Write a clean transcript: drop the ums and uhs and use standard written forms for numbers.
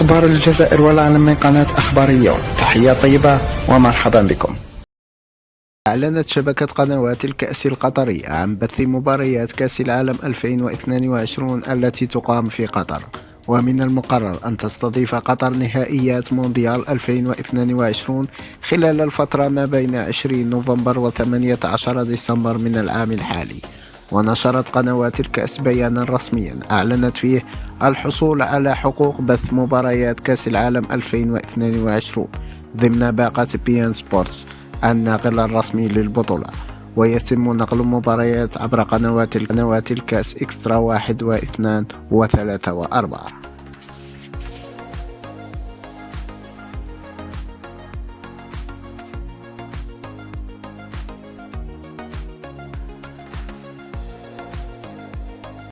أخبار الجزائر والعالم من قناة أخبار اليوم. تحية طيبة ومرحبا بكم. أعلنت شبكة قنوات الكأس القطرية عن بث مباريات كأس العالم 2022 التي تقام في قطر، ومن المقرر أن تستضيف قطر نهائيات مونديال 2022 خلال الفترة ما بين 20 نوفمبر و 18 ديسمبر من العام الحالي. ونشرت قنوات الكأس بيانا رسميا أعلنت فيه الحصول على حقوق بث مباريات كأس العالم 2022 ضمن باقة بي إن سبورتس الناقل الرسمي للبطولة، ويتم نقل المباريات عبر قنوات الكأس إكسترا 1 و2 و3 و4.